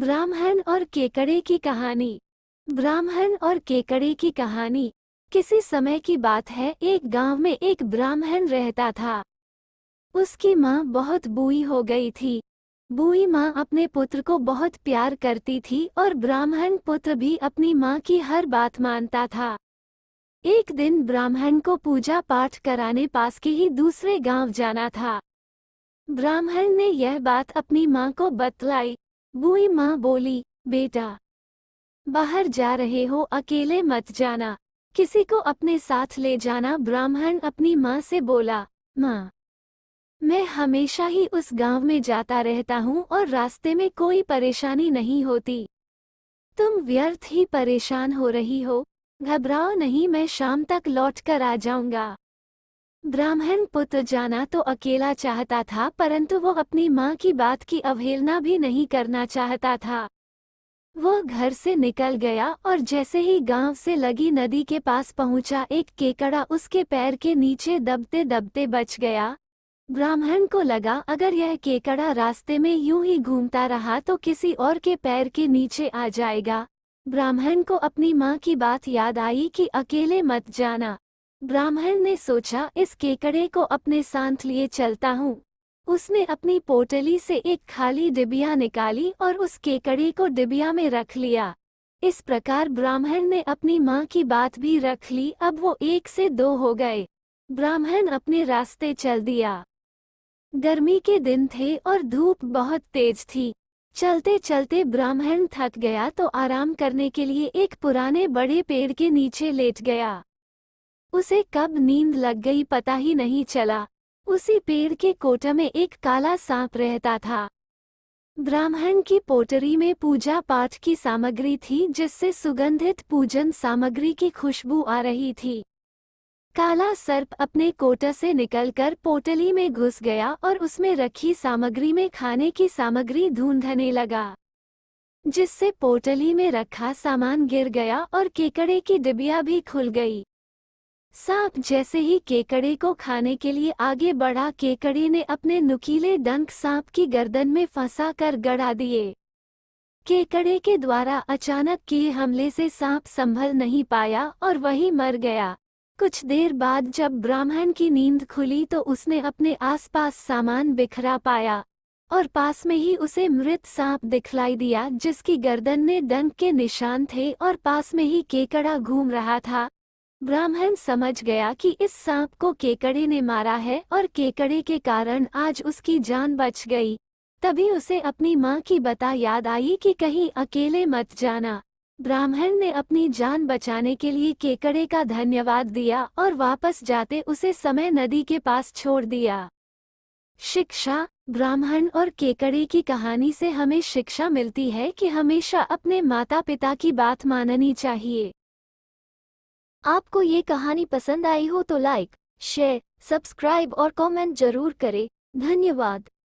ब्राह्मण और केकड़े की कहानी। ब्राह्मण और केकड़े की कहानी। किसी समय की बात है, एक गांव में एक ब्राह्मण रहता था। उसकी माँ बहुत बूढ़ी हो गई थी। बूढ़ी माँ अपने पुत्र को बहुत प्यार करती थी और ब्राह्मण पुत्र भी अपनी माँ की हर बात मानता था। एक दिन ब्राह्मण को पूजा पाठ कराने पास के ही दूसरे गांव जाना था। ब्राह्मण ने यह बात अपनी माँ को बतलाई। बूढ़ी माँ बोली, बेटा, बाहर जा रहे हो, अकेले मत जाना, किसी को अपने साथ ले जाना। ब्राह्मण अपनी माँ से बोला, माँ, मैं हमेशा ही उस गांव में जाता रहता हूँ और रास्ते में कोई परेशानी नहीं होती। तुम व्यर्थ ही परेशान हो रही हो, घबराओ नहीं, मैं शाम तक लौट कर आ जाऊंगा। ब्राह्मण पुत्र जाना तो अकेला चाहता था, परंतु वो अपनी माँ की बात की अवहेलना भी नहीं करना चाहता था। वो घर से निकल गया और जैसे ही गांव से लगी नदी के पास पहुंचा, एक केकड़ा उसके पैर के नीचे दबते दबते बच गया। ब्राह्मण को लगा, अगर यह केकड़ा रास्ते में यूं ही घूमता रहा तो किसी और के पैर के नीचे आ जाएगा। ब्राह्मण को अपनी माँ की बात याद आई कि अकेले मत जाना। ब्राह्मण ने सोचा, इस केकड़े को अपने साथ लिए चलता हूँ। उसने अपनी पोटली से एक खाली डिबिया निकाली और उस केकड़े को डिबिया में रख लिया। इस प्रकार ब्राह्मण ने अपनी माँ की बात भी रख ली। अब वो 1 से 2 हो गए। ब्राह्मण अपने रास्ते चल दिया। गर्मी के दिन थे और धूप बहुत तेज थी। चलते चलते ब्राह्मण थक गया तो आराम करने के लिए एक पुराने बड़े पेड़ के नीचे लेट गया। उसे कब नींद लग गई पता ही नहीं चला। उसी पेड़ के कोटा में एक काला सांप रहता था। ब्राह्मण की पोटरी में पूजा पाठ की सामग्री थी, जिससे सुगंधित पूजन सामग्री की खुशबू आ रही थी। काला सर्प अपने कोटा से निकलकर पोटली में घुस गया और उसमें रखी सामग्री में खाने की सामग्री ढूंढने लगा, जिससे पोटली में रखा सामान गिर गया और केकड़े की डिबिया भी खुल गई। सांप जैसे ही केकड़े को खाने के लिए आगे बढ़ा, केकड़े ने अपने नुकीले डंक सांप की गर्दन में फंसा कर गड़ा दिए। केकड़े के द्वारा अचानक किए हमले से सांप संभल नहीं पाया और वही मर गया। कुछ देर बाद जब ब्राह्मण की नींद खुली तो उसने अपने आसपास सामान बिखरा पाया और पास में ही उसे मृत सांप दिखलाई दिया, जिसकी गर्दन में डंक के निशान थे और पास में ही केकड़ा घूम रहा था। ब्राह्मण समझ गया कि इस सांप को केकड़े ने मारा है और केकड़े के कारण आज उसकी जान बच गई। तभी उसे अपनी माँ की बात याद आई कि कहीं अकेले मत जाना। ब्राह्मण ने अपनी जान बचाने के लिए केकड़े का धन्यवाद दिया और वापस जाते उसे समय नदी के पास छोड़ दिया। शिक्षा। ब्राह्मण और केकड़े की कहानी से हमें शिक्षा मिलती है कि हमेशा अपने माता पिता की बात माननी चाहिए। आपको ये कहानी पसंद आई हो तो लाइक, शेयर, सब्सक्राइब और कमेंट जरूर करें। धन्यवाद।